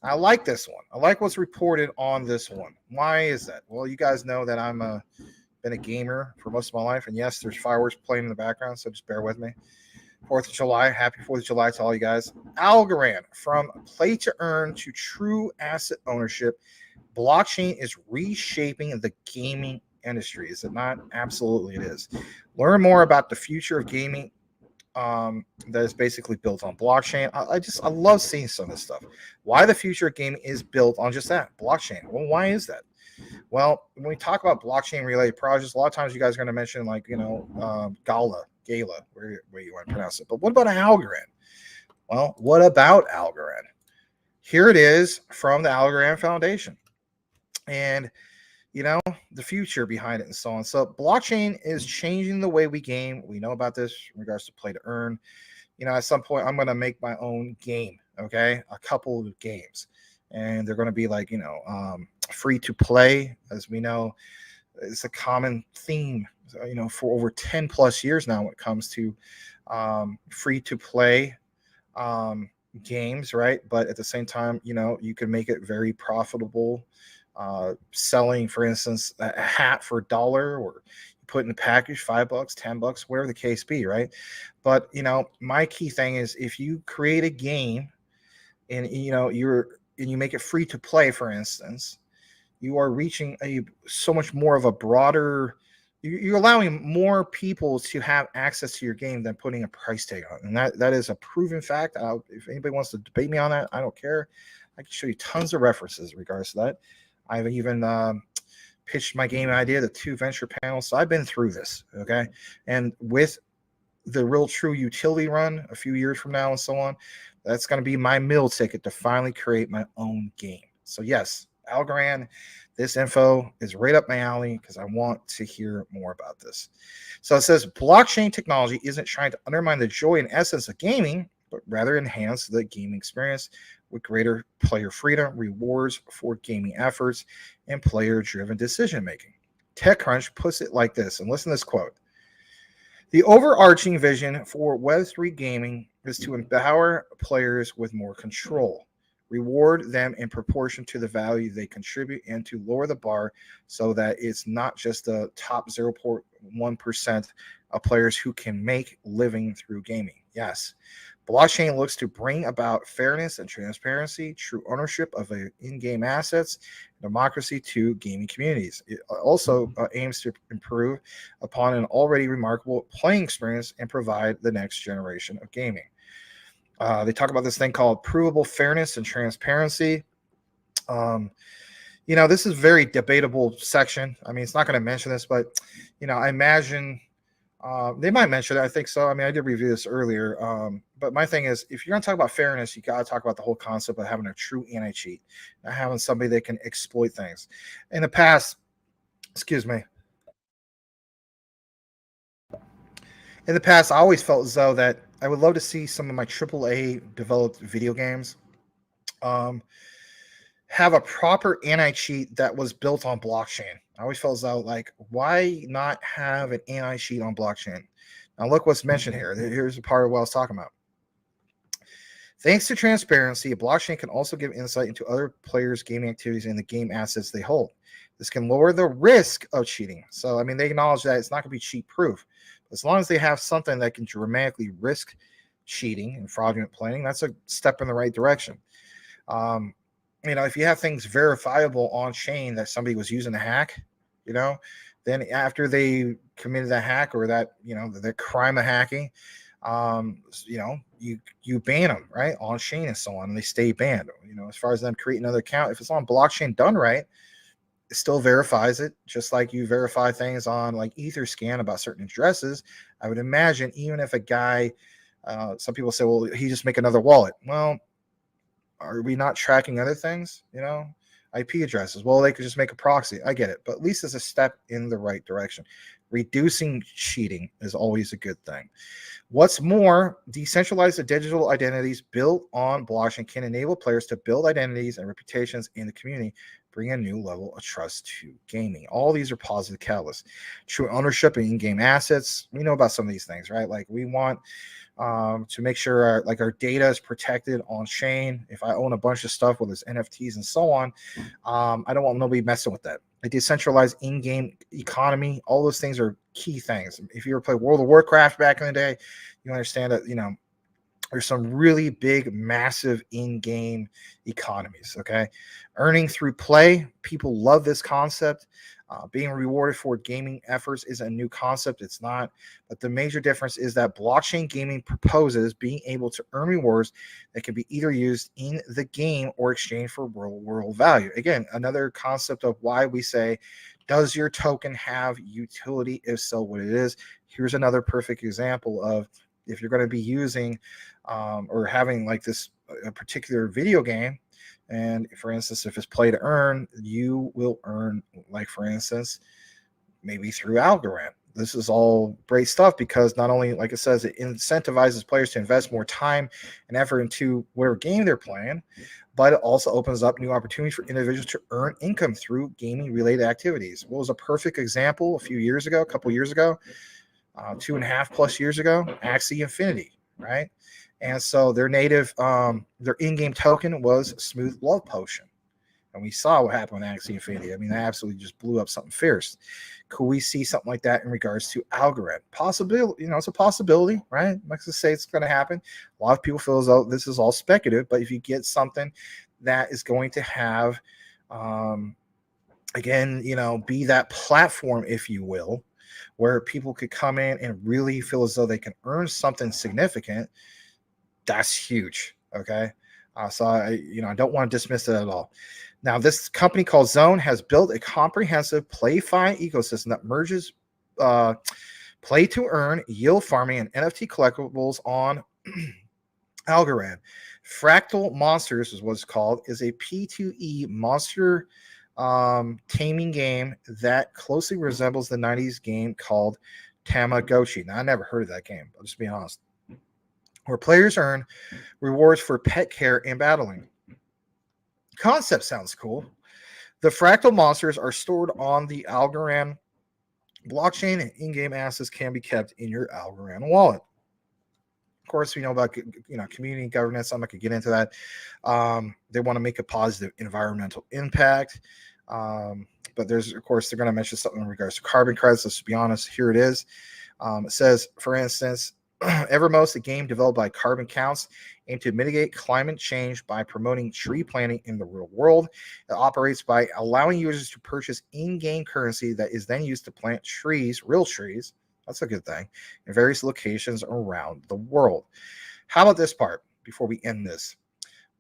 I like this one. I like what's reported on this one. Why is that? Well, you guys know that been a gamer for most of my life, and yes, there's fireworks playing in the background, so just bear with me. 4th of July, happy 4th of July to all you guys. Algorand, from play to earn to true asset ownership, blockchain is reshaping the gaming industry. Is it not? Absolutely, it is. Learn more about the future of gaming that is basically built on blockchain. I love seeing some of this stuff. Why the future of gaming is built on just that, blockchain. Well, why is that? Well, when we talk about blockchain related projects, a lot of times you guys are going to mention like, Gala, where you want to pronounce it. But what about Algorand? Well, what about Algorand? Here it is from the Algorand Foundation. And the future behind it and so on. So blockchain is changing the way we game. We know about this in regards to play to earn. At some point I'm going to make my own game. Okay. A couple of games, and they're going to be like, free to play. As we know, it's a common theme, for over 10 plus years now when it comes to free to play games, right? But at the same time, you can make it very profitable. Selling, for instance, a hat for $1, or you put in a package $5, $10, whatever the case be, right? But my key thing is, if you create a game and you make it free to play, for instance, you are reaching so much more of a broader. You're allowing more people to have access to your game than putting a price tag on, and that is a proven fact. If anybody wants to debate me on that, I don't care. I can show you tons of references in regards to that. I've even pitched my game idea to 2 venture panels. So I've been through this, okay? And with the real true utility run a few years from now and so on, that's going to be my meal ticket to finally create my own game. So yes, Algorand, this info is right up my alley because I want to hear more about this. So it says blockchain technology isn't trying to undermine the joy and essence of gaming, but rather enhance the gaming experience with greater player freedom, rewards for gaming efforts, and player-driven decision-making. TechCrunch puts it like this, and listen to this quote. The overarching vision for Web3 gaming is to empower players with more control, reward them in proportion to the value they contribute, and to lower the bar so that it's not just the top 0.1% of players who can make living through gaming. Yes. Blockchain looks to bring about fairness and transparency, true ownership of in-game assets, democracy to gaming communities. It also aims to improve upon an already remarkable playing experience and provide the next generation of gaming. They talk about this thing called provable fairness and transparency. This is a very debatable section. I mean, it's not going to mention this, but, I imagine they might mention it. I think so. I mean, I did review this earlier. But my thing is, if you're going to talk about fairness, you got to talk about the whole concept of having a true anti-cheat, not having somebody that can exploit things. In the past, I always felt as though that I would love to see some of my AAA developed video games have a proper anti-cheat that was built on blockchain. I always felt as though, like, why not have an anti-cheat on blockchain? Now, look what's mentioned here. Here's a part of what I was talking about. Thanks to transparency, a blockchain can also give insight into other players' gaming activities and the game assets they hold. This can lower the risk of cheating. So, I mean, they acknowledge that it's not going to be cheat-proof. As long as they have something that can dramatically risk cheating and fraudulent playing, that's a step in the right direction. If you have things verifiable on chain that somebody was using a hack, then after they committed that hack or that, the crime of hacking, you ban them, right, on chain and so on, and they stay banned. As far as them creating another account, if it's on blockchain done right, it still verifies it, just like you verify things on like Etherscan about certain addresses. I would imagine even if a guy, some people say, well, he just make another wallet. Well, are we not tracking other things? IP addresses. Well, they could just make a proxy. I get it, but at least it's a step in the right direction. Reducing cheating is always a good thing. What's more, decentralized digital identities built on blockchain can enable players to build identities and reputations in the community, bring a new level of trust to gaming. All these are positive catalysts. True ownership in in-game assets. We know about some of these things, right? Like we want to make sure our data is protected on chain. If I own a bunch of stuff, whether it's NFTs and so on, I don't want nobody messing with that. A decentralized in-game economy, all those things are key things. If you ever played World of Warcraft back in the day, you understand that, there's some really big, massive in-game economies, okay? Earning through play, people love this concept. Being rewarded for gaming efforts is a new concept. It's not. But the major difference is that blockchain gaming proposes being able to earn rewards that can be either used in the game or exchanged for real-world value. Again, another concept of why we say, does your token have utility? If so, what it is. Here's another perfect example of if you're going to be using or having like a particular video game, and for instance, if it's play to earn, you will earn, like for instance, maybe through Algorand. This is all great stuff because not only, like it says, it incentivizes players to invest more time and effort into whatever game they're playing, but it also opens up new opportunities for individuals to earn income through gaming-related activities. What was a perfect example a couple years ago, 2.5+ years ago, Axie Infinity, right? And so their their in-game token was Smooth Love Potion. And we saw what happened with Axie Infinity. I mean, that absolutely just blew up something fierce. Could we see something like that in regards to Algorand? Possibility, it's a possibility, right? Let's just say it's going to happen. A lot of people feel as though this is all speculative, but if you get something that is going to have, again, be that platform, if you will, where people could come in and really feel as though they can earn something significant, that's huge. Okay. So I don't want to dismiss it at all. Now, this company called Zone has built a comprehensive play-fi ecosystem that merges play to earn, yield farming, and NFT collectibles on Algorand. Fractal Monsters is what it's called, is a P2E monster taming game that closely resembles the 90s game called Tamagotchi. Now, I never heard of that game, I'll just be honest. Where players earn rewards for pet care and battling. Concept sounds cool. The fractal monsters are stored on the Algorand blockchain, and in-game assets can be kept in your Algorand wallet. Of course, we know about community governance. I'm not going to get into that. They want to make a positive environmental impact. But they're going to mention something in regards to carbon credits. Let's be honest. Here it is. It says, for instance, Evermost, a game developed by Carbon Counts, aimed to mitigate climate change by promoting tree planting in the real world. It operates by allowing users to purchase in-game currency that is then used to plant trees, real trees. That's a good thing, in various locations around the world. How about this part before we end this?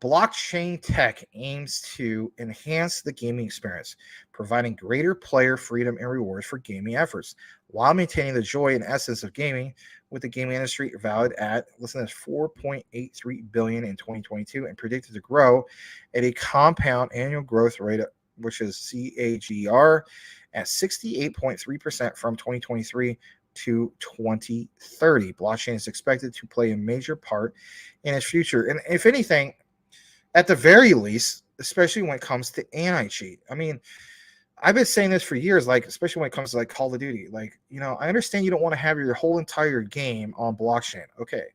Blockchain tech aims to enhance the gaming experience, providing greater player freedom and rewards for gaming efforts, while maintaining the joy and essence of gaming, with the gaming industry valued at, listen to this, $4.83 billion in 2022 and predicted to grow at a compound annual growth rate, which is CAGR, at 68.3% from 2023 to 2030. Blockchain is expected to play a major part in its future. And if anything, at the very least, especially when it comes to anti-cheat. I mean, I've been saying this for years, like, especially when it comes to like Call of Duty. Like, I understand you don't want to have your whole entire game on blockchain. Okay.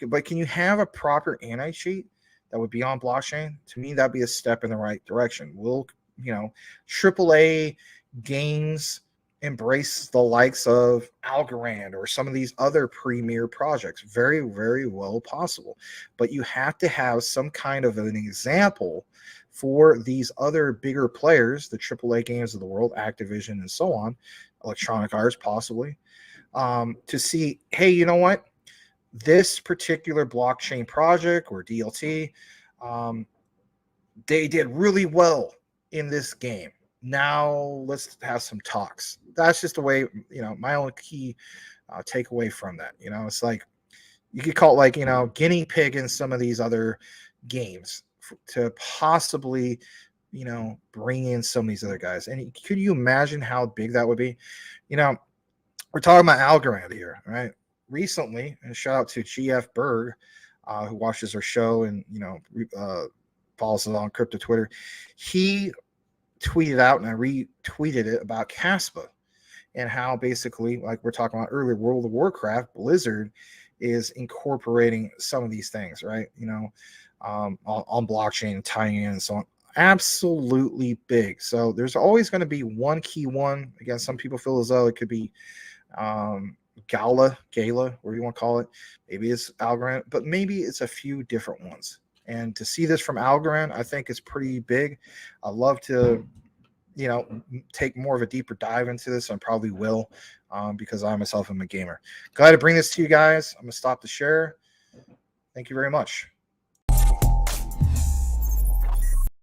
But can you have a proper anti-cheat that would be on blockchain? To me, that'd be a step in the right direction. Will, AAA games embrace the likes of Algorand or some of these other premier projects? Very, very well possible. But you have to have some kind of an example for these other bigger players, the AAA games of the world, Activision and so on, Electronic Arts possibly, to see, hey, you know what? This particular blockchain project or DLT, they did really well in this game. Now let's have some talks. That's just the way, my only key takeaway from that. It's like, you could call it like, guinea pig in some of these other games to possibly, bring in some of these other guys. And could you imagine how big that would be? We're talking about Algorand here, right? Recently, and shout out to GF Berg, who watches our show and, follows us on crypto Twitter. He tweeted out, and I retweeted it, about Caspa and how basically, like we're talking about earlier, World of Warcraft, Blizzard is incorporating some of these things, right? On blockchain, tying in and so on. Absolutely big. So there's always going to be one key one. Again, some people feel as though it could be Gala, whatever you want to call it. Maybe it's Algorand, but maybe it's a few different ones. And to see this from Algorand, I think is pretty big. I'd love to, take more of a deeper dive into this. I probably will, because I myself am a gamer. Glad to bring this to you guys. I'm going to stop the share. Thank you very much.